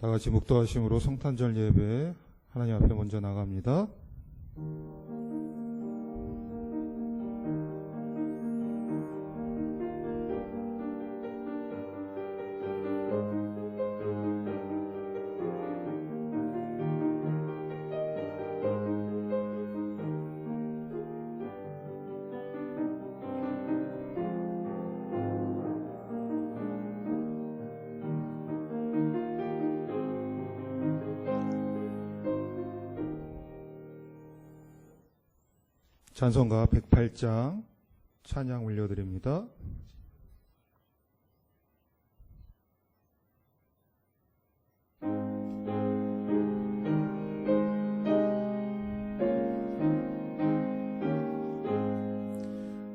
다 같이 묵도하심으로 성탄절 예배 하나님 앞에 먼저 나갑니다. 찬송가 108장 찬양 올려드립니다.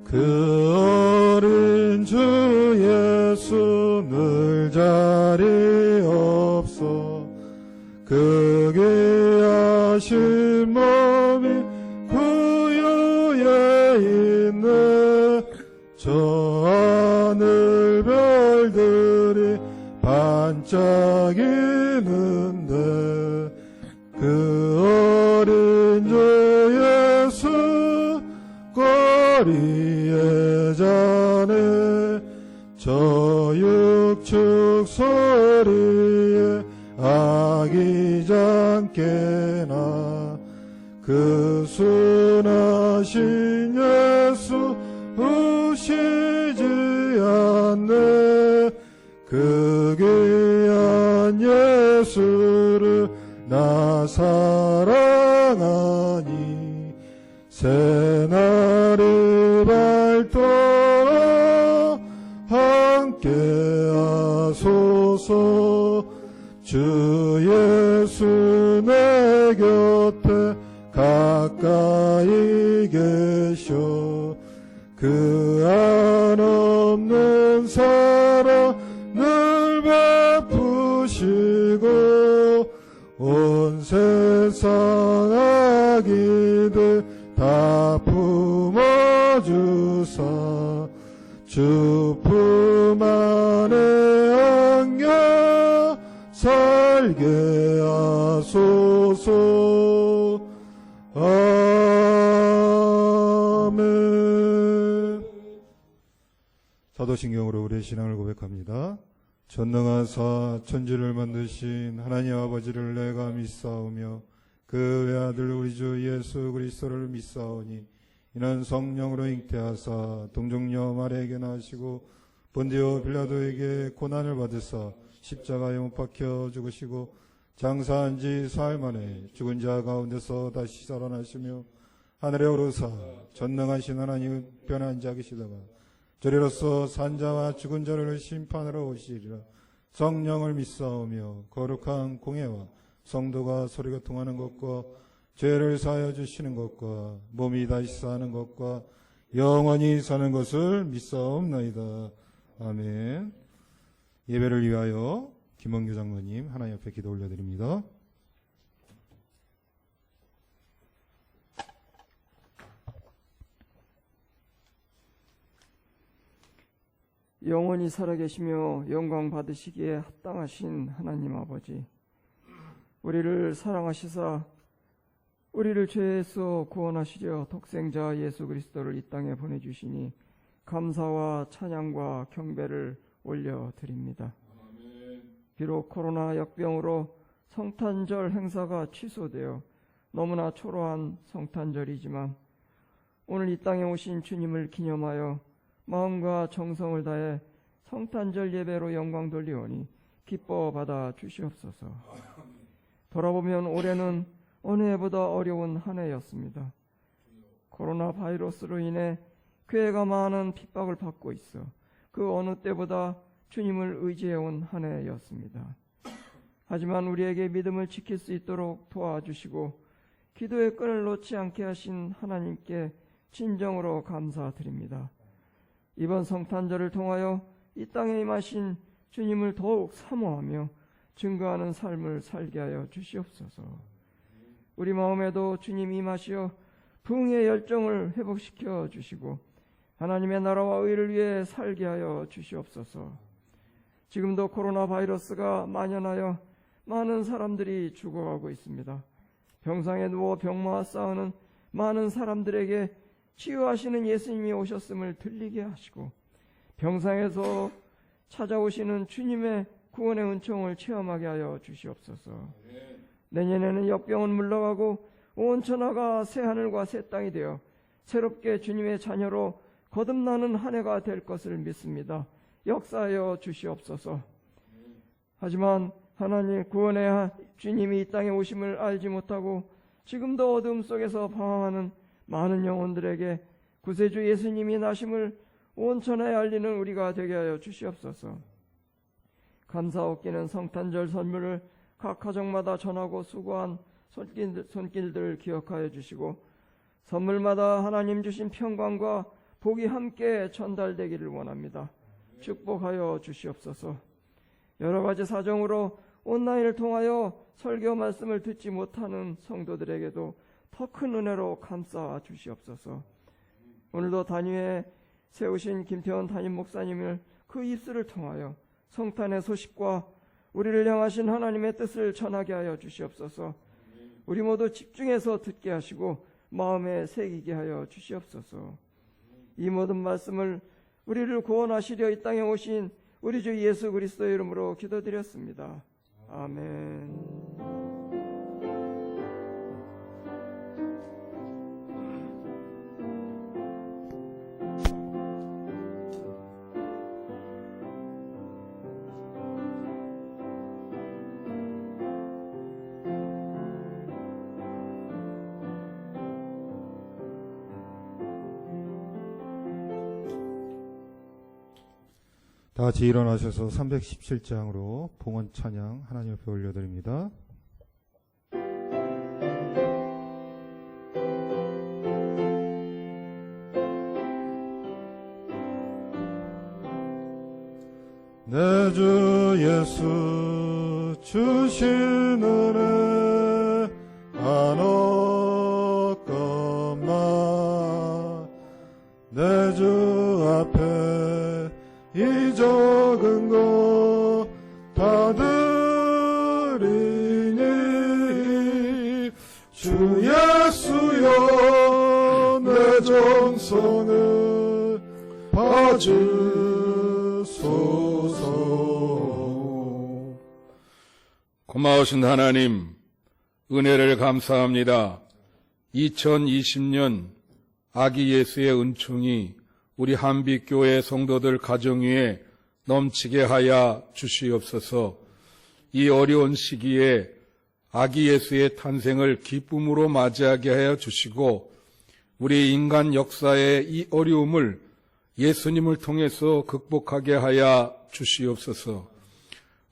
그 어린 주 예수 늘 자리 없어 그 귀하신 몸이 저 하늘 별들이 반짝이는데 그 어린 주 예수 꼬리에 자네 저 육축 소리에 아기장께나 그 순하신 예수 우시지 않네 그 귀한 예수를 나 사랑하니 새날이 밝도록 함께 하소서 주 예수 내 곁에 가까이 계셔 그 한없는 사랑 늘 베푸시고 온 세상 아기들 다 품어주사 주 품 안에 안겨 살게 하소서. 아멘. 사도신경으로 우리의 신앙을 고백합니다. 전능하사 천지를 만드신 하나님 아버지를 내가 믿사오며 그 외아들 우리 주 예수 그리스도를 믿사오니 이는 성령으로 잉태하사 동정녀 마리아에게 나시고 본디오 빌라도에게 고난을 받으사 십자가에 못 박혀 죽으시고 장사한 지 사흘 만에 죽은 자 가운데서 다시 살아나시며 하늘에 오르사 전능하신 하나님 편에 앉아 계시다가 저리로서 산자와 죽은 자를 심판하러 오시리라. 성령을 믿사오며 거룩한 공예와 성도가 소리가 통하는 것과 죄를 사하여 주시는 것과 몸이 다시 사는 것과 영원히 사는 것을 믿사옵나이다. 아멘. 예배를 위하여 김원규 장로님 하나님 앞에 기도 올려드립니다. 영원히 살아계시며 영광 받으시기에 합당하신 하나님 아버지, 우리를 사랑하시사 우리를 죄에서 구원하시려 독생자 예수 그리스도를 이 땅에 보내주시니 감사와 찬양과 경배를 올려드립니다. 비록 코로나 역병으로 성탄절 행사가 취소되어 너무나 초라한 성탄절이지만 오늘 이 땅에 오신 주님을 기념하여 마음과 정성을 다해 성탄절 예배로 영광 돌리오니 기뻐 받아 주시옵소서. 돌아보면 올해는 어느 해보다 어려운 한 해였습니다. 코로나 바이러스로 인해 교회가 많은 핍박을 받고 있어 그 어느 때보다 주님을 의지해온 한 해였습니다. 하지만 우리에게 믿음을 지킬 수 있도록 도와주시고 기도의 끈을 놓지 않게 하신 하나님께 진정으로 감사드립니다. 이번 성탄절을 통하여 이 땅에 임하신 주님을 더욱 사모하며 증거하는 삶을 살게 하여 주시옵소서. 우리 마음에도 주님 임하시어 부흥의 열정을 회복시켜 주시고 하나님의 나라와 의를 위해 살게 하여 주시옵소서. 지금도 코로나 바이러스가 만연하여 많은 사람들이 죽어가고 있습니다. 병상에 누워 병마와 싸우는 많은 사람들에게 치유하시는 예수님이 오셨음을 들리게 하시고 병상에서 찾아오시는 주님의 구원의 은총을 체험하게 하여 주시옵소서. 내년에는 역병은 물러가고 온 천하가 새 하늘과 새 땅이 되어 새롭게 주님의 자녀로 거듭나는 한 해가 될 것을 믿습니다. 역사하여 주시옵소서. 하지만 하나님, 구원의 주님이 이 땅에 오심을 알지 못하고 지금도 어둠 속에서 방황하는 많은 영혼들에게 구세주 예수님이 나심을 온 천하에 알리는 우리가 되게 하여 주시옵소서. 감사 얻기는 성탄절 선물을 각 가정마다 전하고 수고한 손길들 기억하여 주시고 선물마다 하나님 주신 평강과 복이 함께 전달되기를 원합니다. 축복하여 주시옵소서. 여러 가지 사정으로 온라인을 통하여 설교 말씀을 듣지 못하는 성도들에게도 더 큰 은혜로 감싸 주시옵소서. 오늘도 단위에 세우신 김태원 담임 목사님을 그 입술을 통하여 성탄의 소식과 우리를 향하신 하나님의 뜻을 전하게 하여 주시옵소서. 우리 모두 집중해서 듣게 하시고 마음에 새기게 하여 주시옵소서. 이 모든 말씀을 우리를 구원하시려 이 땅에 오신 우리 주 예수 그리스도의 이름으로 기도드렸습니다. 아멘. 다 같이 일어나셔서 317장으로 봉헌 찬양 하나님 앞에 올려드립니다. 내 주 예수 주신 은혜 안 얻건만 내 주 앞에 이 적은 것 다 드리니 주 예수여 내 정성을 봐주소서. 고마우신 하나님, 은혜를 감사합니다. 2020년 아기 예수의 은총이 우리 한빛교회 성도들 가정 위에 넘치게 하여 주시옵소서. 이 어려운 시기에 아기 예수의 탄생을 기쁨으로 맞이하게 하여 주시고 우리 인간 역사의 이 어려움을 예수님을 통해서 극복하게 하여 주시옵소서.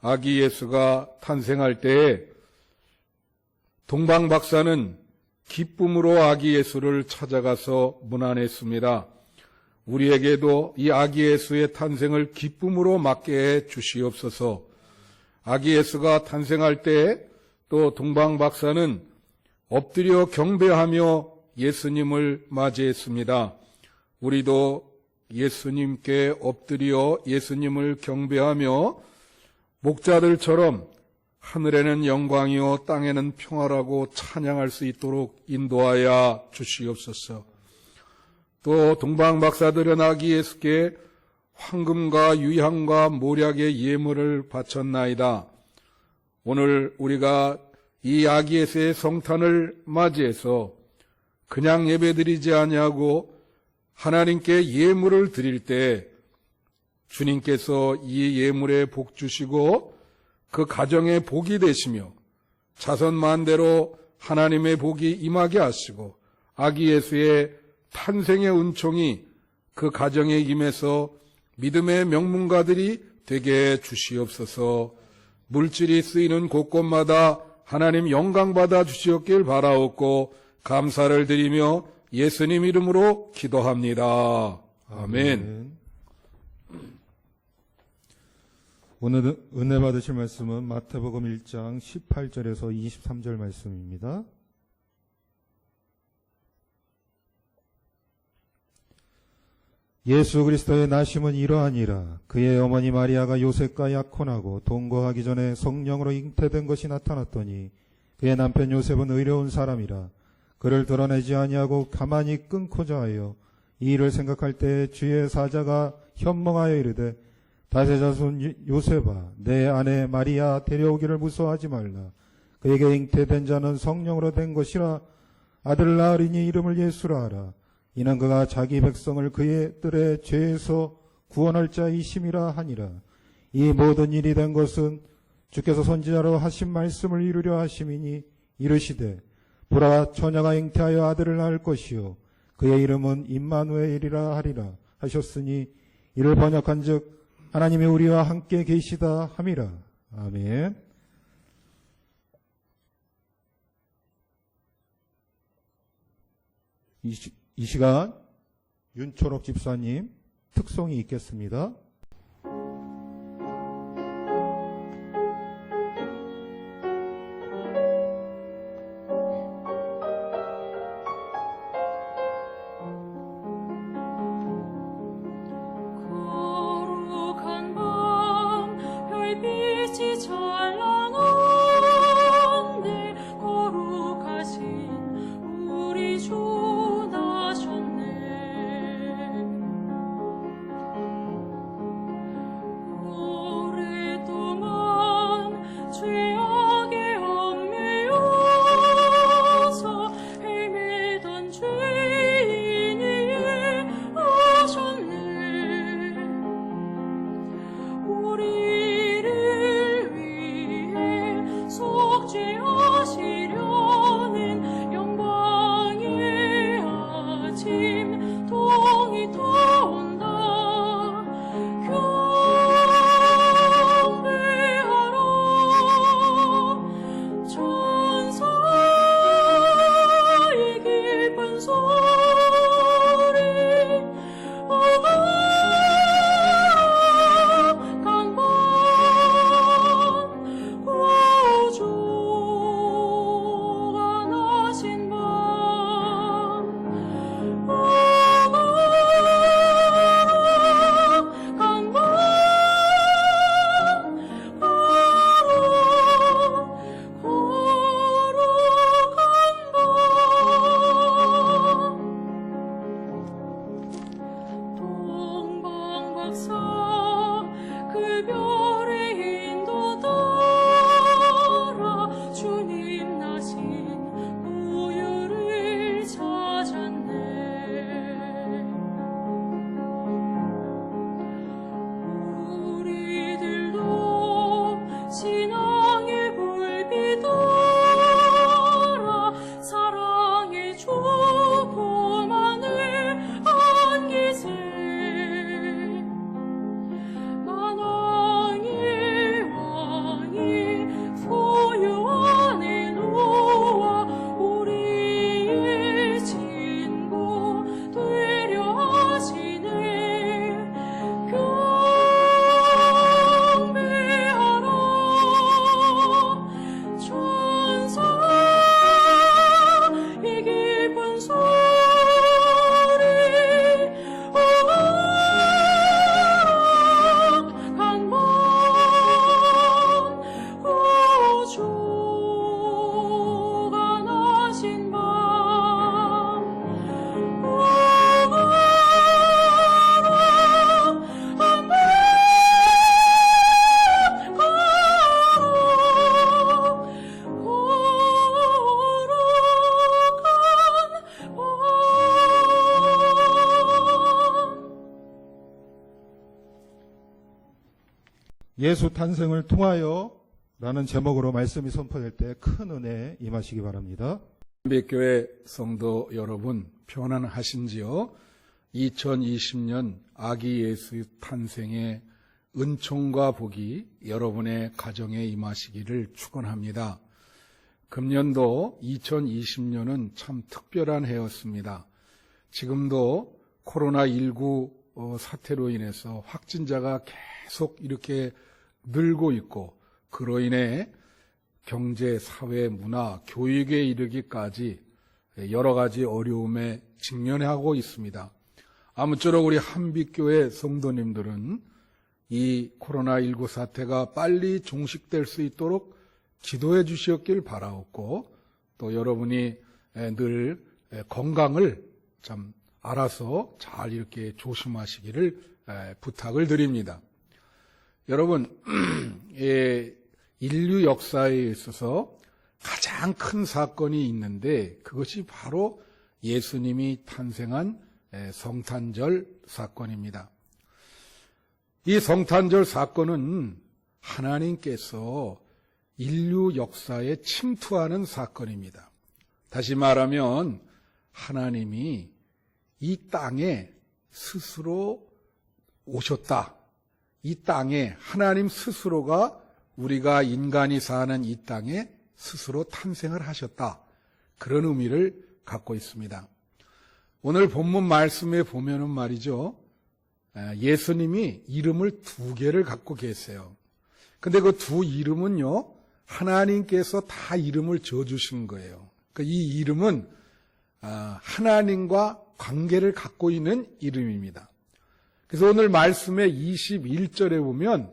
아기 예수가 탄생할 때에 동방 박사는 기쁨으로 아기 예수를 찾아가서 문안했습니다. 우리에게도 이 아기 예수의 탄생을 기쁨으로 맞게 해 주시옵소서. 아기 예수가 탄생할 때 또 동방 박사는 엎드려 경배하며 예수님을 맞이했습니다. 우리도 예수님께 엎드려 예수님을 경배하며 목자들처럼 하늘에는 영광이요 땅에는 평화라고 찬양할 수 있도록 인도하여 주시옵소서. 또 동방 박사들은 아기 예수께 황금과 유향과 모략의 예물을 바쳤나이다. 오늘 우리가 이 아기 예수의 성탄을 맞이해서 그냥 예배드리지 아니하고 하나님께 예물을 드릴 때 주님께서 이 예물에 복 주시고 그 가정에 복이 되시며 자손 만대로 하나님의 복이 임하게 하시고 아기 예수의 탄생의 은총이 그 가정에 임해서 믿음의 명문가들이 되게 주시옵소서. 물질이 쓰이는 곳곳마다 하나님 영광받아 주시옵길 바라옵고 감사를 드리며 예수님 이름으로 기도합니다. 아멘. 오늘 은혜 받으실 말씀은 마태복음 1장 18절에서 23절 말씀입니다. 예수 그리스도의 나심은 이러하니라. 그의 어머니 마리아가 요셉과 약혼하고 동거하기 전에 성령으로 잉태된 것이 나타났더니 그의 남편 요셉은 의로운 사람이라. 그를 드러내지 아니하고 가만히 끊고자 하여 이 일을 생각할 때 주의 사자가 현몽하여 이르되 다윗의 자손 요셉아 내 아내 마리아 데려오기를 무서워하지 말라. 그에게 잉태된 자는 성령으로 된 것이라. 아들을 낳으리니 이름을 예수라 하라. 이는 그가 자기 백성을 그의 죄에서 구원할 자이심이라 하니라. 이 모든 일이 된 것은 주께서 선지자로 하신 말씀을 이루려 하심이니 이르시되 보라 처녀가 잉태하여 아들을 낳을 것이요 그의 이름은 임마누엘이라 하리라 하셨으니 이를 번역한즉 하나님이 우리와 함께 계시다 함이라. 아멘. 이 시간 윤초록 집사님 특송이 있겠습니다. 거룩한 밤 별빛이 찬란한데 거룩하신 우리 주 나셨네. 오랫동안 죄악에 얽매여서 헤매던 죄인이 오셨네. 우리를 위해 속죄하시려는 영광의 아침 동이 터온다. 경배하라. 천사의 기쁜 소리 강건 구주가 나신 밤 강건 거룩한 밤 동방박사 그 별의 인도 따라 주님 나신 우유를 찾았네. 우리들도 신앙의 불빛 따라 사랑의 조금만을 안기세. 만왕의 왕이 소유 안에 놓아 우리의 친구 되려 하시네. 경배하라. 천사의 기쁜 소리 강건 구주가 나신 밤 예수 탄생을 통하여 라는 제목으로 말씀이 선포될 때 큰 은혜 임하시기 바랍니다. 한빛교회 성도 여러분 평안하신지요? 2020년 아기 예수 탄생의 은총과 복이 여러분의 가정에 임하시기를 축원합니다. 금년도 2020년은 참 특별한 해였습니다. 지금도 코로나19 사태로 인해서 확진자가 계속 이렇게 늘고 있고 그로 인해 경제, 사회, 문화, 교육에 이르기까지 여러 가지 어려움에 직면하고 있습니다. 아무쪼록 우리 한빛교회 성도님들은 이 코로나19 사태가 빨리 종식될 수 있도록 기도해 주시었길 바라옵고, 또 여러분이 늘 건강을 참 알아서 잘 이렇게 조심하시기를 부탁을 드립니다. 여러분, 인류 역사에 있어서 가장 큰 사건이 있는데 그것이 바로 예수님이 탄생한 성탄절 사건입니다. 이 성탄절 사건은 하나님께서 인류 역사에 침투하는 사건입니다. 다시 말하면 하나님이 이 땅에 스스로 오셨다. 이 땅에 하나님 스스로가 우리가 인간이 사는 이 땅에 스스로 탄생을 하셨다. 그런 의미를 갖고 있습니다. 오늘 본문 말씀에 보면은 말이죠. 예수님이 이름을 2개를 갖고 계세요. 근데 그 2 이름은요, 하나님께서 다 이름을 지어주신 거예요. 그러니까 이 이름은 하나님과 관계를 갖고 있는 이름입니다. 그래서 오늘 말씀의 21절에 보면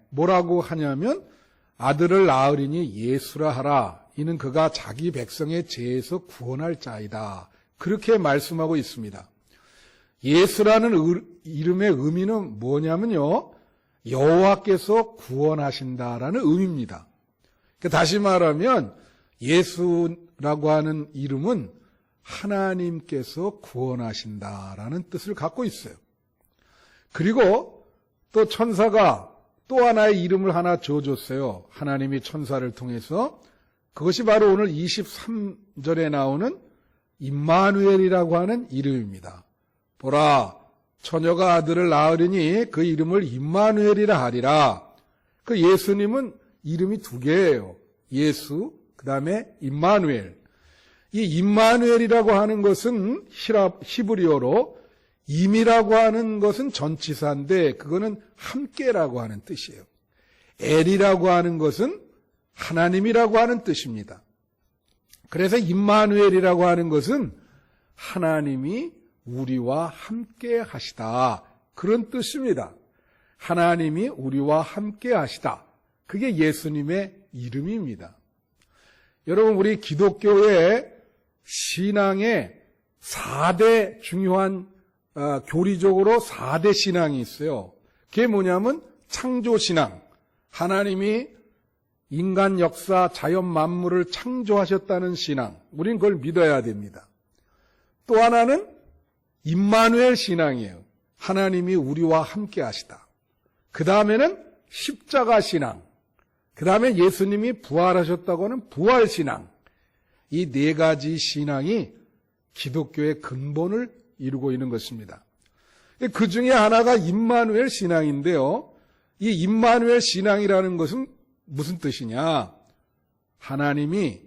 뭐라고 하냐면 아들을 낳으리니 예수라 하라. 이는 그가 자기 백성의 죄에서 구원할 자이다. 그렇게 말씀하고 있습니다. 예수라는 이름의 의미는 뭐냐면요, 여호와께서 구원하신다라는 의미입니다. 그러니까 다시 말하면 예수라고 하는 이름은 하나님께서 구원하신다라는 뜻을 갖고 있어요. 그리고 또 천사가 또 하나의 이름을 하나 지어줬어요. 하나님이 천사를 통해서. 그것이 바로 오늘 23절에 나오는 임마누엘이라고 하는 이름입니다. 보라, 처녀가 아들을 낳으리니 그 이름을 임마누엘이라 하리라. 그 예수님은 이름이 2개예요. 예수, 그 다음에 임마누엘. 이 임마누엘이라고 하는 것은 히브리어로 임이라고 하는 것은 전치사인데 그거는 함께라고 하는 뜻이에요. 엘이라고 하는 것은 하나님이라고 하는 뜻입니다. 그래서 임마누엘이라고 하는 것은 하나님이 우리와 함께 하시다. 그런 뜻입니다. 하나님이 우리와 함께 하시다. 그게 예수님의 이름입니다. 여러분, 우리 기독교의 신앙의 4대 중요한 교리적으로 4대 신앙이 있어요. 그게 뭐냐면 창조신앙. 하나님이 인간 역사, 자연 만물을 창조하셨다는 신앙. 우린 그걸 믿어야 됩니다. 또 하나는 임마누엘 신앙이에요. 하나님이 우리와 함께 하시다. 그 다음에는 십자가 신앙. 그 다음에 예수님이 부활하셨다고 하는 부활 신앙. 이 4가지 신앙이 기독교의 근본을 이루고 있는 것입니다. 그 중에 하나가 임마누엘 신앙인데요. 이 임마누엘 신앙이라는 것은 무슨 뜻이냐? 하나님이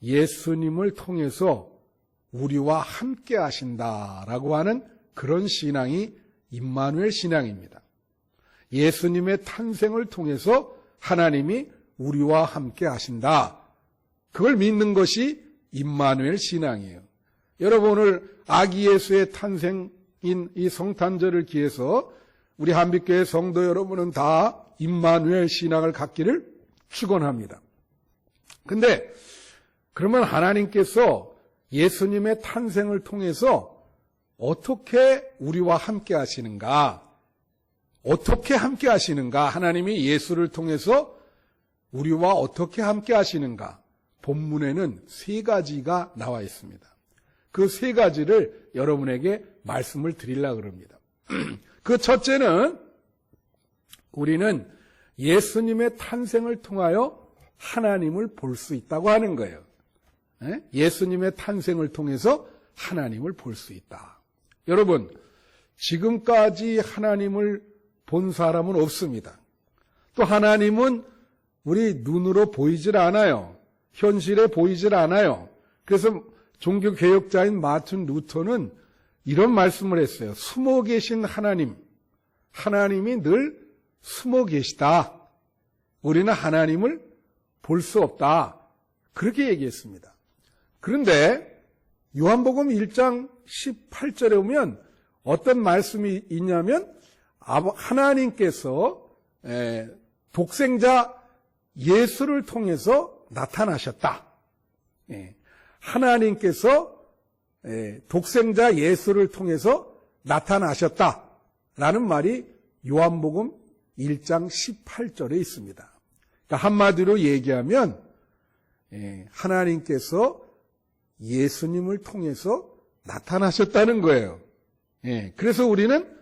예수님을 통해서 우리와 함께 하신다라고 하는 그런 신앙이 임마누엘 신앙입니다. 예수님의 탄생을 통해서 하나님이 우리와 함께 하신다. 그걸 믿는 것이 임마누엘 신앙이에요. 여러분, 오늘 아기 예수의 탄생인 이 성탄절을 기해서 우리 한빛교회 성도 여러분은 다 임마누엘 신앙을 갖기를 축원합니다. 근데 그러면 하나님께서 예수님의 탄생을 통해서 어떻게 우리와 함께 하시는가? 어떻게 함께 하시는가? 하나님이 예수를 통해서 우리와 어떻게 함께 하시는가? 본문에는 3가지가 나와 있습니다. 그 3가지를 여러분에게 말씀을 드리려고 합니다. 그 첫째는 우리는 예수님의 탄생을 통하여 하나님을 볼 수 있다고 하는 거예요. 예수님의 탄생을 통해서 하나님을 볼 수 있다. 여러분, 지금까지 하나님을 본 사람은 없습니다. 또 하나님은 우리 눈으로 보이질 않아요. 현실에 보이질 않아요. 그래서 종교개혁자인 마틴 루터는 이런 말씀을 했어요. 숨어 계신 하나님, 하나님이 늘 숨어 계시다. 우리는 하나님을 볼 수 없다. 그렇게 얘기했습니다. 그런데 요한복음 1장 18절에 보면 어떤 말씀이 있냐면 하나님께서 독생자 예수를 통해서 나타나셨다. 하나님께서 독생자 예수를 통해서 나타나셨다라는 말이 요한복음 1장 18절에 있습니다. 그러니까 한마디로 얘기하면 하나님께서 예수님을 통해서 나타나셨다는 거예요. 그래서 우리는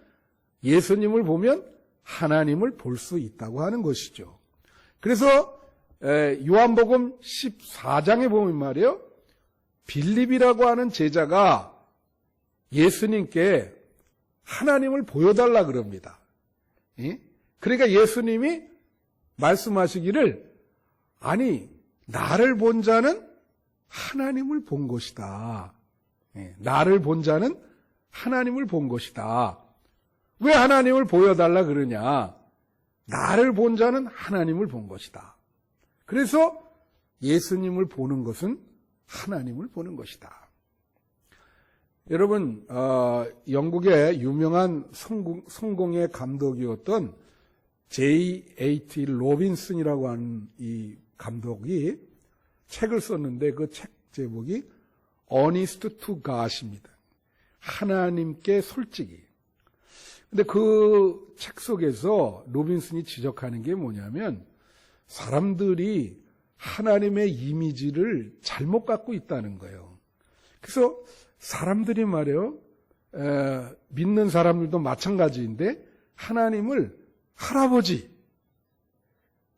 예수님을 보면 하나님을 볼 수 있다고 하는 것이죠. 그래서 요한복음 14장에 보면 말이에요. 빌립이라고 하는 제자가 예수님께 하나님을 보여달라 그럽니다. 그러니까 예수님이 말씀하시기를 아니 나를 본 자는 하나님을 본 것이다. 나를 본 자는 하나님을 본 것이다. 왜 하나님을 보여달라 그러냐? 나를 본 자는 하나님을 본 것이다. 그래서 예수님을 보는 것은 하나님을 보는 것이다. 여러분, 영국의 유명한 성공의 감독이었던 J.A.T. 로빈슨이라고 하는 이 감독이 책을 썼는데 그 책 제목이 Honest to God입니다. 하나님께 솔직히. 근데 그 책 속에서 로빈슨이 지적하는 게 뭐냐면 사람들이 하나님의 이미지를 잘못 갖고 있다는 거예요. 그래서 사람들이 말이에요. 믿는 사람들도 마찬가지인데 하나님을 할아버지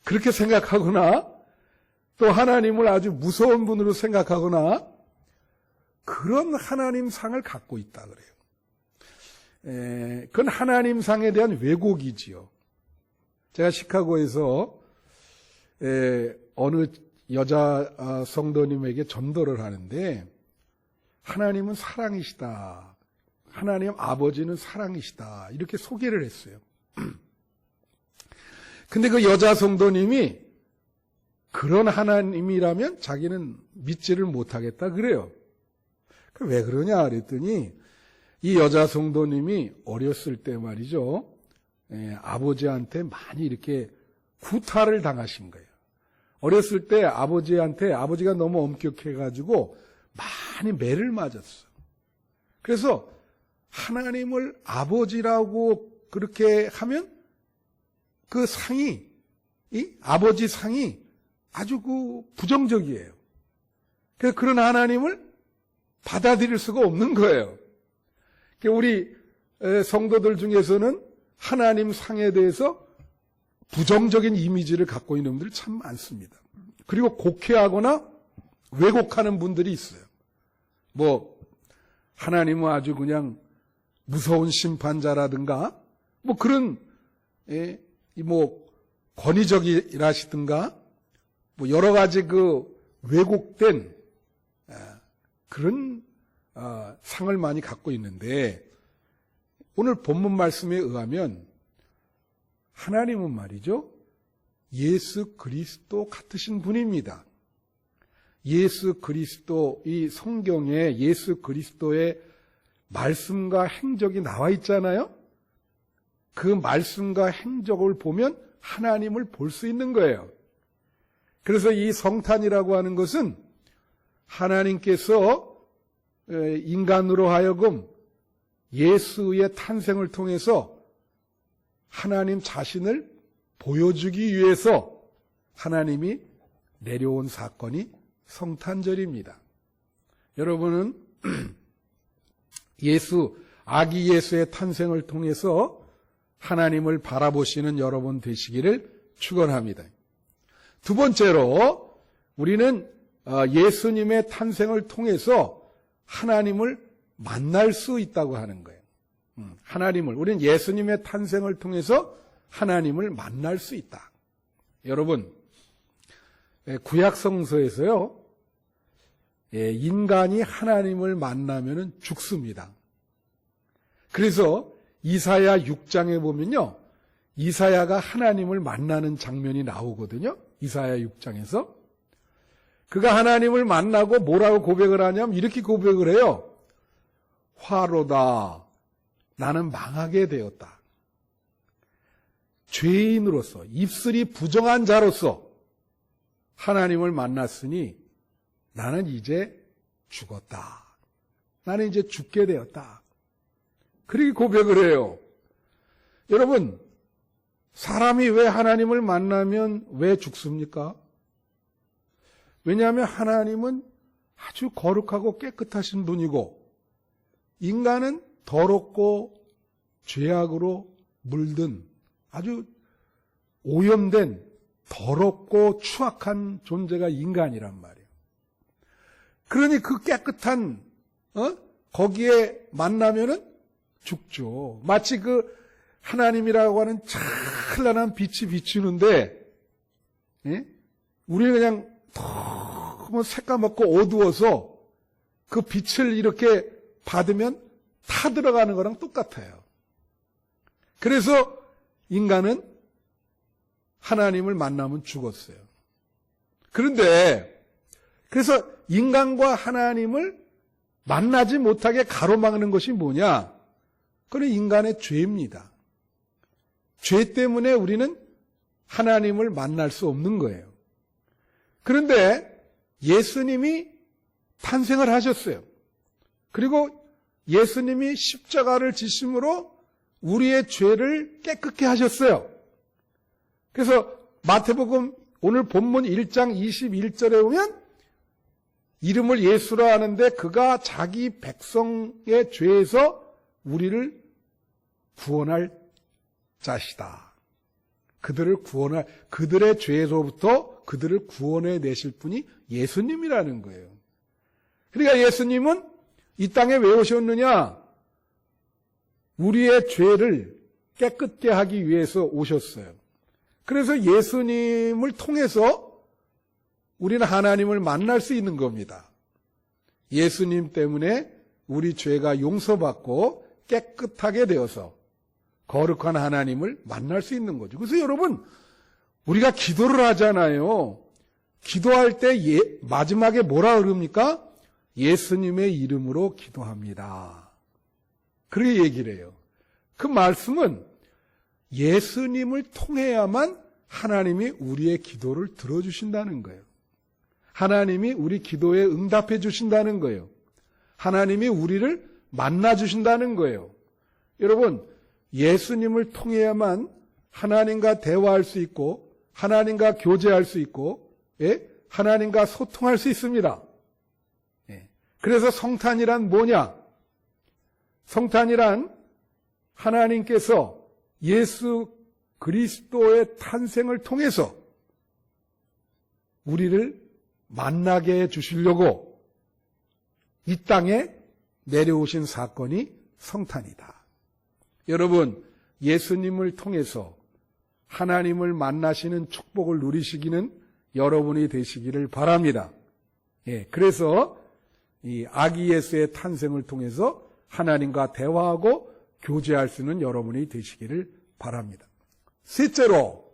그렇게 생각하거나 또 하나님을 아주 무서운 분으로 생각하거나 그런 하나님상을 갖고 있다 그래요. 그건 하나님상에 대한 왜곡이지요. 제가 시카고에서 어느 여자 성도님에게 전도를 하는데 하나님은 사랑이시다. 하나님 아버지는 사랑이시다. 이렇게 소개를 했어요. 근데 그 여자 성도님이 그런 하나님이라면 자기는 믿지를 못하겠다 그래요. 왜 그러냐 그랬더니 이 여자 성도님이 어렸을 때 말이죠. 아버지한테 많이 이렇게 구타를 당하신 거예요. 어렸을 때 아버지가 너무 엄격해가지고 많이 매를 맞았어. 그래서 하나님을 아버지라고 그렇게 하면 그 상이, 이 아버지 상이 아주 그 부정적이에요. 그래서 그런 하나님을 받아들일 수가 없는 거예요. 우리 성도들 중에서는 하나님 상에 대해서 부정적인 이미지를 갖고 있는 분들이 참 많습니다. 그리고 곡해하거나 왜곡하는 분들이 있어요. 하나님은 아주 그냥 무서운 심판자라든가, 그런, 권위적이라시든가, 여러 가지 그 왜곡된, 그런, 상을 많이 갖고 있는데, 오늘 본문 말씀에 의하면, 하나님은 말이죠, 예수 그리스도 같으신 분입니다. 예수 그리스도, 이 성경에 예수 그리스도의 말씀과 행적이 나와 있잖아요. 그 말씀과 행적을 보면 하나님을 볼 수 있는 거예요. 그래서 이 성탄이라고 하는 것은 하나님께서 인간으로 하여금 예수의 탄생을 통해서 하나님 자신을 보여주기 위해서 하나님이 내려온 사건이 성탄절입니다. 여러분은 아기 예수의 탄생을 통해서 하나님을 바라보시는 여러분 되시기를 축원합니다. 두 번째로 우리는 예수님의 탄생을 통해서 하나님을 만날 수 있다고 하는 거예요. 우리는 예수님의 탄생을 통해서 하나님을 만날 수 있다. 여러분, 구약 성서에서요, 인간이 하나님을 만나면 죽습니다. 그래서 이사야 6장에 보면요, 이사야가 하나님을 만나는 장면이 나오거든요. 이사야 6장에서. 그가 하나님을 만나고 뭐라고 고백을 하냐면 이렇게 고백을 해요. 화로다. 나는 망하게 되었다. 죄인으로서, 입술이 부정한 자로서 하나님을 만났으니 나는 이제 죽었다. 나는 이제 죽게 되었다. 그렇게 고백을 해요. 여러분, 사람이 왜 하나님을 만나면 왜 죽습니까? 왜냐하면 하나님은 아주 거룩하고 깨끗하신 분이고 인간은 더럽고 죄악으로 물든 아주 오염된 더럽고 추악한 존재가 인간이란 말이에요. 그러니 그 깨끗한 거기에 만나면은 죽죠. 마치 그 하나님이라고 하는 찬란한 빛이 비추는데 우리는 그냥 너무 새까맣고 어두워서 그 빛을 이렇게 받으면 타들어가는 거랑 똑같아요. 그래서 인간은 하나님을 만나면 죽었어요. 그런데 그래서 인간과 하나님을 만나지 못하게 가로막는 것이 뭐냐? 그건 인간의 죄입니다. 죄 때문에 우리는 하나님을 만날 수 없는 거예요. 그런데 예수님이 탄생을 하셨어요. 그리고 예수님이 십자가를 지심으로 우리의 죄를 깨끗게 하셨어요. 그래서 마태복음 오늘 본문 1장 21절에 보면 이름을 예수라 하는데 그가 자기 백성의 죄에서 우리를 구원할 자시다. 그들의 죄에서부터 그들을 구원해 내실 분이 예수님이라는 거예요. 그러니까 예수님은 이 땅에 왜 오셨느냐? 우리의 죄를 깨끗게 하기 위해서 오셨어요. 그래서 예수님을 통해서 우리는 하나님을 만날 수 있는 겁니다. 예수님 때문에 우리 죄가 용서받고 깨끗하게 되어서 거룩한 하나님을 만날 수 있는 거죠. 그래서 여러분, 우리가 기도를 하잖아요. 기도할 때 마지막에 뭐라 그럽니까? 예수님의 이름으로 기도합니다. 그렇게 얘기를 해요. 그 말씀은 예수님을 통해야만 하나님이 우리의 기도를 들어주신다는 거예요. 하나님이 우리 기도에 응답해 주신다는 거예요. 하나님이 우리를 만나 주신다는 거예요. 여러분, 예수님을 통해야만 하나님과 대화할 수 있고 하나님과 교제할 수 있고 하나님과 소통할 수 있습니다. 그래서 성탄이란 뭐냐? 성탄이란 하나님께서 예수 그리스도의 탄생을 통해서 우리를 만나게 해주시려고 이 땅에 내려오신 사건이 성탄이다. 여러분, 예수님을 통해서 하나님을 만나시는 축복을 누리시기는 여러분이 되시기를 바랍니다. 그래서 이 아기 예수의 탄생을 통해서 하나님과 대화하고 교제할 수 있는 여러분이 되시기를 바랍니다. 셋째로,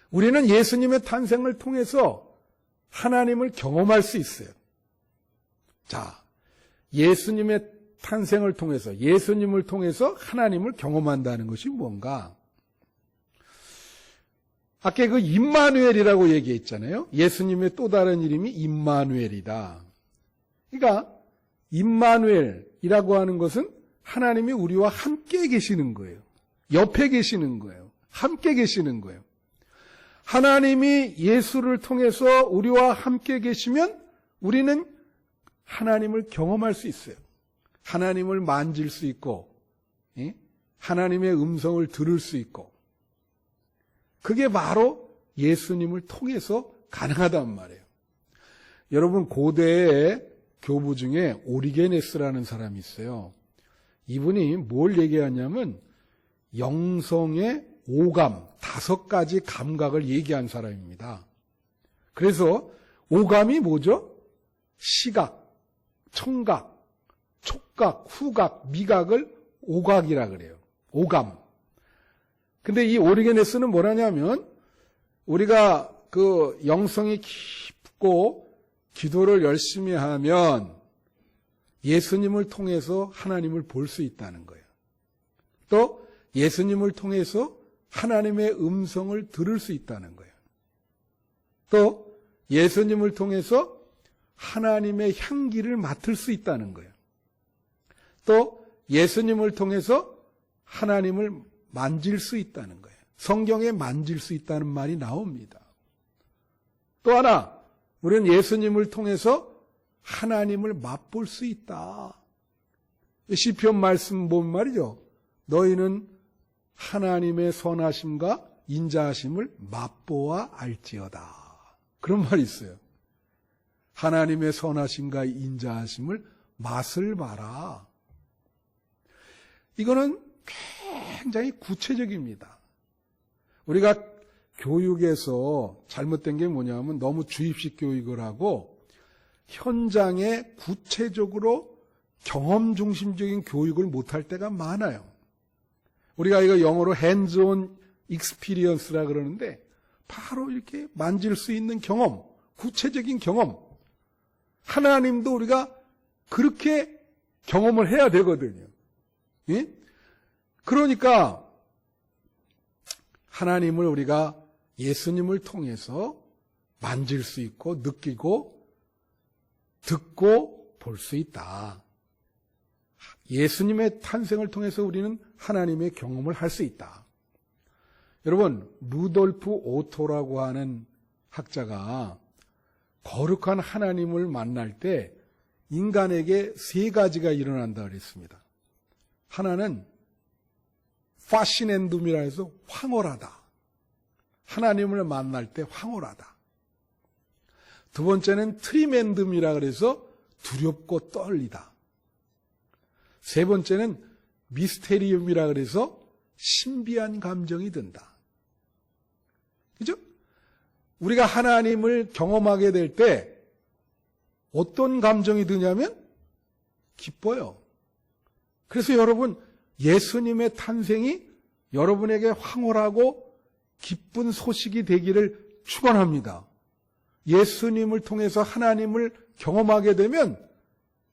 우리는 예수님의 탄생을 통해서 하나님을 경험할 수 있어요. 자, 예수님의 탄생을 통해서, 예수님을 통해서 하나님을 경험한다는 것이 뭔가? 아까 그 임마누엘이라고 얘기했잖아요. 예수님의 또 다른 이름이 임마누엘이다. 그러니까 임마누엘이라고 하는 것은 하나님이 우리와 함께 계시는 거예요. 옆에 계시는 거예요. 함께 계시는 거예요. 하나님이 예수를 통해서 우리와 함께 계시면 우리는 하나님을 경험할 수 있어요. 하나님을 만질 수 있고 하나님의 음성을 들을 수 있고, 그게 바로 예수님을 통해서 가능하단 말이에요. 여러분, 고대의 교부 중에 오리게네스라는 사람이 있어요. 이분이 뭘 얘기하냐면 영성의 오감, 5가지 감각을 얘기한 사람입니다. 그래서 오감이 뭐죠? 시각, 청각, 촉각, 후각, 미각을 오각이라 그래요. 오감. 근데 이 오리게네스는 뭐라냐면, 우리가 그 영성이 깊고 기도를 열심히 하면 예수님을 통해서 하나님을 볼 수 있다는 거예요. 또 예수님을 통해서 하나님의 음성을 들을 수 있다는 거예요. 또 예수님을 통해서 하나님의 향기를 맡을 수 있다는 거예요. 또 예수님을 통해서 하나님을 만질 수 있다는 거예요. 성경에 만질 수 있다는 말이 나옵니다. 또 하나, 우리는 예수님을 통해서 하나님을 맛볼 수 있다. 시편 말씀 보면 말이죠. 너희는 하나님의 선하심과 인자하심을 맛보아 알지어다. 그런 말이 있어요. 하나님의 선하심과 인자하심을 맛을 봐라. 이거는 굉장히 구체적입니다. 우리가 교육에서 잘못된 게 뭐냐면 너무 주입식 교육을 하고 현장에 구체적으로 경험 중심적인 교육을 못할 때가 많아요. 우리가 이거 영어로 hands-on experience라 그러는데 바로 이렇게 만질 수 있는 경험, 구체적인 경험. 하나님도 우리가 그렇게 경험을 해야 되거든요. 예? 그러니까 하나님을 우리가 예수님을 통해서 만질 수 있고 느끼고 듣고 볼 수 있다. 예수님의 탄생을 통해서 우리는 하나님의 경험을 할 수 있다. 여러분, 루돌프 오토라고 하는 학자가 거룩한 하나님을 만날 때 인간에게 세 가지가 일어난다 그랬습니다. 하나는 파시넨둠이라 해서 황홀하다. 하나님을 만날 때 황홀하다. 두 번째는 트리멘둠이라 그래서 두렵고 떨리다. 세 번째는 미스테리움이라 그래서 신비한 감정이 든다. 그죠? 우리가 하나님을 경험하게 될 때 어떤 감정이 드냐면 기뻐요. 그래서 여러분, 예수님의 탄생이 여러분에게 황홀하고 기쁜 소식이 되기를 축원합니다. 예수님을 통해서 하나님을 경험하게 되면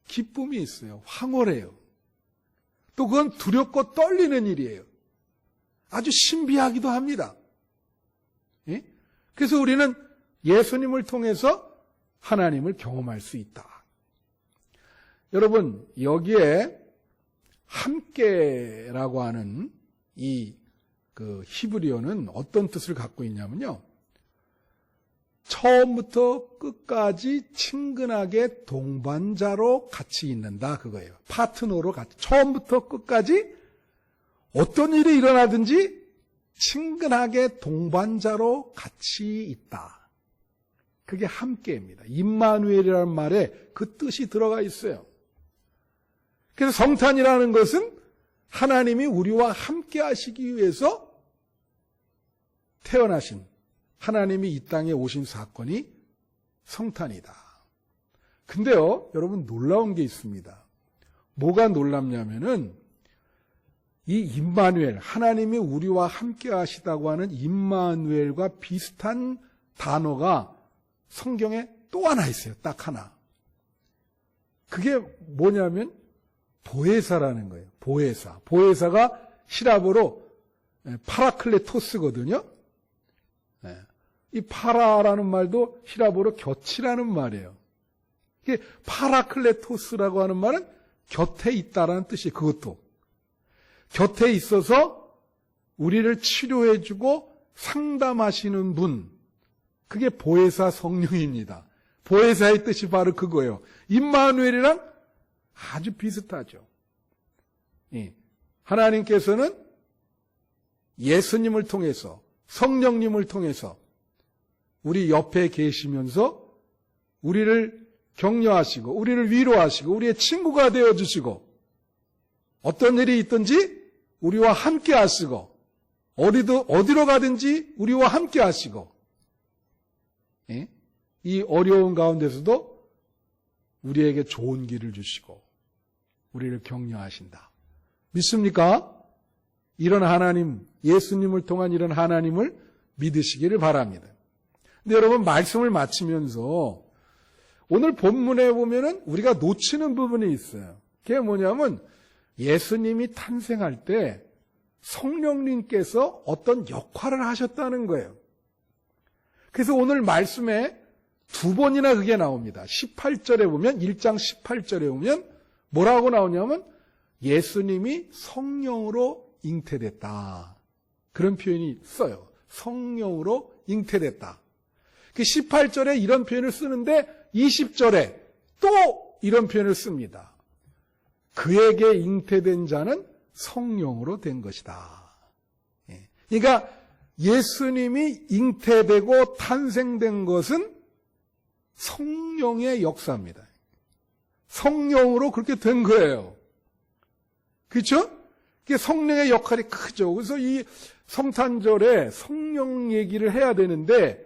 기쁨이 있어요. 황홀해요. 또 그건 두렵고 떨리는 일이에요. 아주 신비하기도 합니다. 예? 그래서 우리는 예수님을 통해서 하나님을 경험할 수 있다. 여러분, 여기에 함께라고 하는 이 히브리어는 어떤 뜻을 갖고 있냐면요. 처음부터 끝까지 친근하게 동반자로 같이 있는다 그거예요. 파트너로 같이. 처음부터 끝까지 어떤 일이 일어나든지 친근하게 동반자로 같이 있다. 그게 함께입니다. 임마누엘이라는 말에 그 뜻이 들어가 있어요. 그래서 성탄이라는 것은 하나님이 우리와 함께 하시기 위해서 태어나신, 하나님이 이 땅에 오신 사건이 성탄이다. 근데요, 여러분 놀라운 게 있습니다. 뭐가 놀랍냐면은 이 임마누엘, 하나님이 우리와 함께 하시다고 하는 임마누엘과 비슷한 단어가 성경에 또 하나 있어요. 딱 하나. 그게 뭐냐면 보에사라는 거예요. 보에사. 보에사가 히라보로 파라클레토스거든요. 이 파라라는 말도 히라보로 곁이라는 말이에요. 이게 파라클레토스라고 하는 말은 곁에 있다라는 뜻이에요. 그것도. 곁에 있어서 우리를 치료해주고 상담하시는 분. 그게 보혜사 성령입니다. 보혜사의 뜻이 바로 그거예요. 임마누엘이랑 아주 비슷하죠. 하나님께서는 예수님을 통해서, 성령님을 통해서 우리 옆에 계시면서 우리를 격려하시고 우리를 위로하시고 우리의 친구가 되어주시고 어떤 일이 있든지 우리와 함께 하시고 어디로 가든지 우리와 함께 하시고 이 어려운 가운데서도 우리에게 좋은 길을 주시고 우리를 격려하신다. 믿습니까? 이런 하나님, 예수님을 통한 이런 하나님을 믿으시기를 바랍니다. 근데 여러분 말씀을 마치면서 오늘 본문에 보면은 우리가 놓치는 부분이 있어요. 그게 뭐냐면 예수님이 탄생할 때 성령님께서 어떤 역할을 하셨다는 거예요. 그래서 오늘 말씀에 두 번이나 그게 나옵니다. 18절에 보면, 1장 18절에 보면 뭐라고 나오냐면 예수님이 성령으로 잉태됐다. 그런 표현이 써요. 성령으로 잉태됐다. 그 18절에 이런 표현을 쓰는데 20절에 또 이런 표현을 씁니다. 그에게 잉태된 자는 성령으로 된 것이다. 그러니까 예수님이 잉태되고 탄생된 것은 성령의 역사입니다. 성령으로 그렇게 된 거예요. 그렇죠? 그게 성령의 역할이 크죠. 그래서 이 성탄절에 성령 얘기를 해야 되는데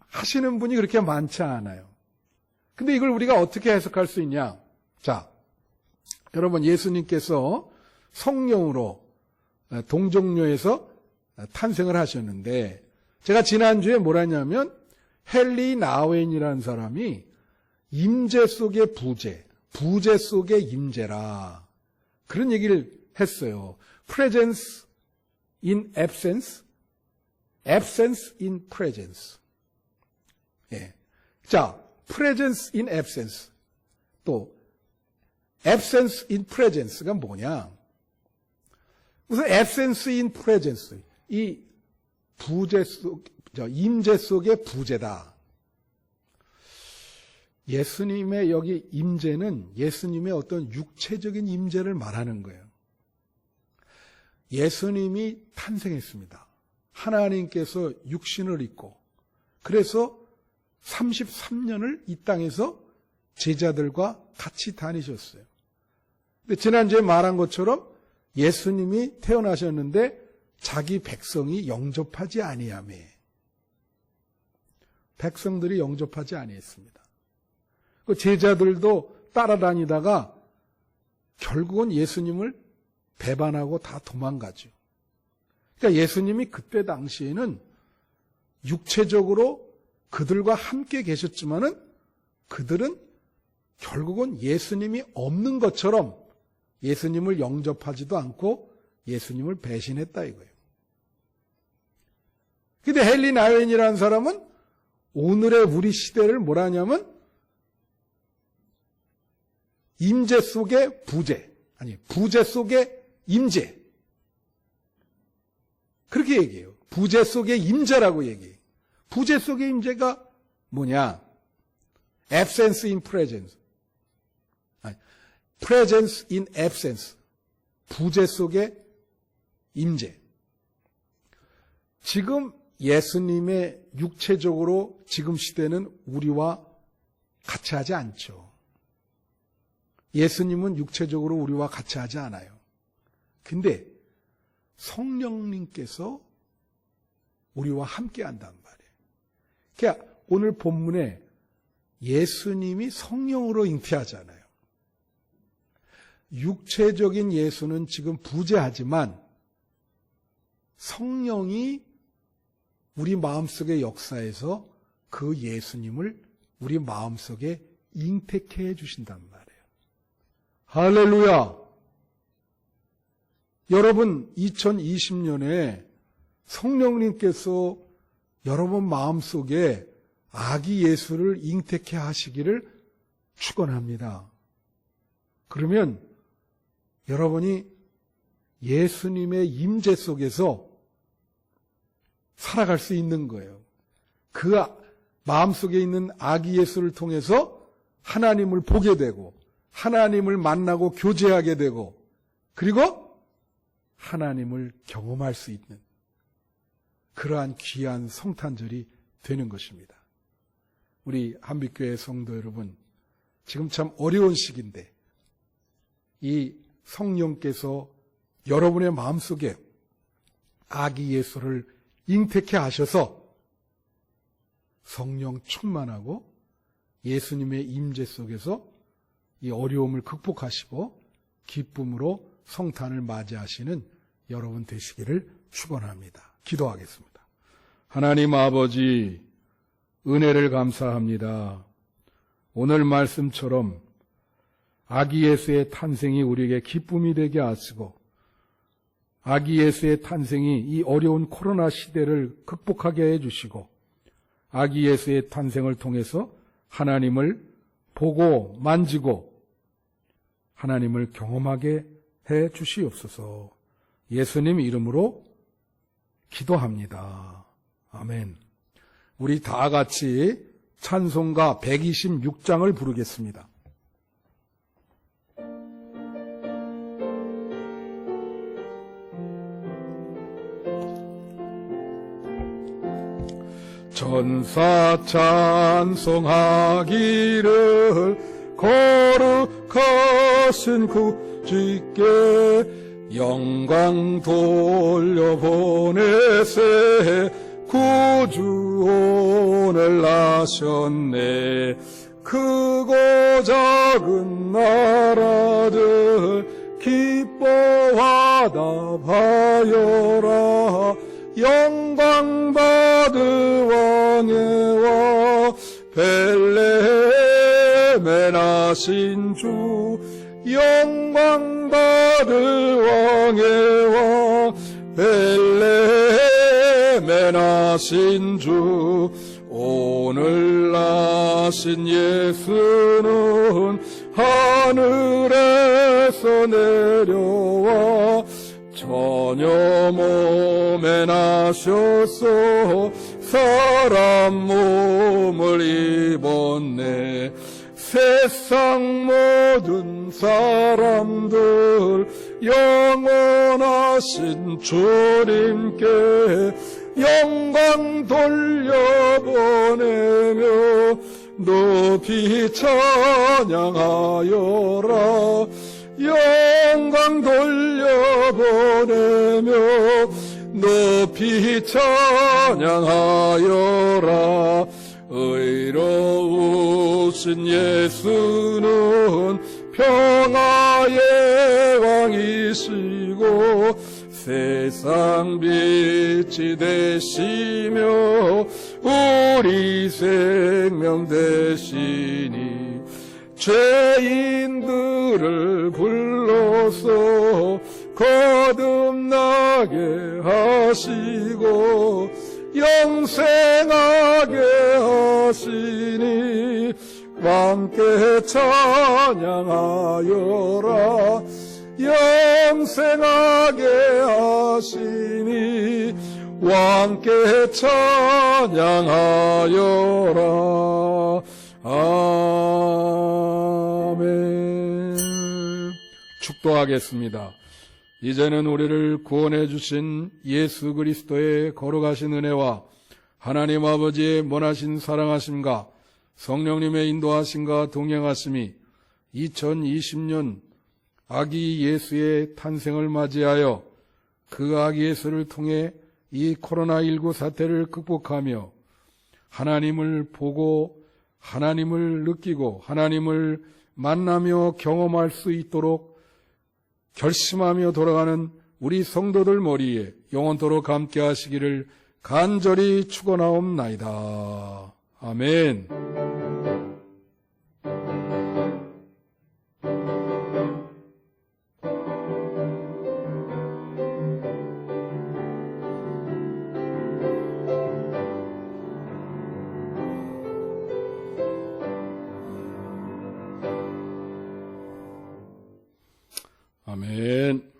하시는 분이 그렇게 많지 않아요. 근데 이걸 우리가 어떻게 해석할 수 있냐? 자, 여러분, 예수님께서 성령으로 동정녀에서 탄생을 하셨는데, 제가 지난주에 뭐라 했냐면 헨리 나웬이라는 사람이 임재 속의 부재, 부재 속의 임재라, 그런 얘기를 했어요. presence in absence, absence in presence. 예. 자, presence in absence, 또 absence in presence가 뭐냐? 우선 absence in presence, 이 부재 속, 임재 속의 부재다. 예수님의 여기 임재는 예수님의 어떤 육체적인 임재를 말하는 거예요. 예수님이 탄생했습니다. 하나님께서 육신을 입고, 그래서 33년을 이 땅에서 제자들과 같이 다니셨어요. 근데 지난주에 말한 것처럼 예수님이 태어나셨는데 자기 백성이 영접하지 아니하며, 백성들이 영접하지 아니했습니다. 그 제자들도 따라다니다가 결국은 예수님을 배반하고 다 도망가죠. 그러니까 예수님이 그때 당시에는 육체적으로 그들과 함께 계셨지만은 그들은 결국은 예수님이 없는 것처럼 예수님을 영접하지도 않고 예수님을 배신했다 이거예요. 근데 헨리 나웬이라는 사람은 오늘의 우리 시대를 뭐라 하냐면 임재 속의 부재, 아니 부재 속의 임재, 그렇게 얘기해요. 부재 속의 임재라고 얘기해요. 부재 속의 임재가 뭐냐? absence in presence, 아니, presence in absence, 부재 속의 임재. 지금 예수님의 육체적으로 지금 시대는 우리와 같이 하지 않죠. 예수님은 육체적으로 우리와 같이 하지 않아요. 근데 성령님께서 우리와 함께 한단 말이에요. 그러니까 오늘 본문에 예수님이 성령으로 잉태하잖아요. 육체적인 예수는 지금 부재하지만 성령이 우리 마음속의 역사에서 그 예수님을 우리 마음속에 잉태케 해주신단 말이에요. 할렐루야! 여러분, 2020년에 성령님께서 여러분 마음속에 아기 예수를 잉태케 하시기를 축원합니다. 그러면 여러분이 예수님의 임재 속에서 살아갈 수 있는 거예요. 그 마음속에 있는 아기 예수를 통해서 하나님을 보게 되고 하나님을 만나고 교제하게 되고 그리고 하나님을 경험할 수 있는 그러한 귀한 성탄절이 되는 것입니다. 우리 한빛교회 성도 여러분, 지금 참 어려운 시기인데 이 성령께서 여러분의 마음속에 아기 예수를 잉태케 하셔서 성령 충만하고 예수님의 임재 속에서 이 어려움을 극복하시고 기쁨으로 성탄을 맞이하시는 여러분 되시기를 축원합니다. 기도하겠습니다. 하나님 아버지, 은혜를 감사합니다. 오늘 말씀처럼 아기 예수의 탄생이 우리에게 기쁨이 되게 하시고 아기 예수의 탄생이 이 어려운 코로나 시대를 극복하게 해주시고 아기 예수의 탄생을 통해서 하나님을 보고 만지고 하나님을 경험하게 해 주시옵소서. 예수님 이름으로 기도합니다. 아멘. 우리 다 같이 찬송가 126장을 부르겠습니다. 전사 찬송하기를 거룩하신 구주께 영광 돌려보내세. 구주 오늘 나셨네. 크고 작은 나라들 기뻐하다 하여라. 영광 받을 왕의 왕 벨레헴에 나신 주. 영광 받을 왕의 왕 벨레헴에 나신 주. 오늘 나신 예수는 하늘에서 내려와 처녀 몸에 나셨소. 사람 몸을 입었네. 세상 모든 사람들 영원하신 주님께 영광 돌려보내며 높이 찬양하여라. 영광 돌려보내며 높이 찬양하여라. 의로우신 예수는 평화의 왕이시고 세상 빛이 되시며 우리 생명 되시니 죄인들을 불러서 거듭나게 하시고 영생하게 하시니 왕께 찬양하여라. 영생하게 하시니 왕께 찬양하여라. 아멘. 축도하겠습니다. 이제는 우리를 구원해 주신 예수 그리스도의 거룩하신 은혜와 하나님 아버지의 선하신 사랑하심과 성령님의 인도하심과 동행하심이 2020년 아기 예수의 탄생을 맞이하여 그 아기 예수를 통해 이 코로나19 사태를 극복하며 하나님을 보고 하나님을 느끼고 하나님을 만나며 경험할 수 있도록 결심하며 돌아가는 우리 성도들 머리에 영원토록 함께 하시기를 간절히 축원하옵나이다. 아멘. 아멘.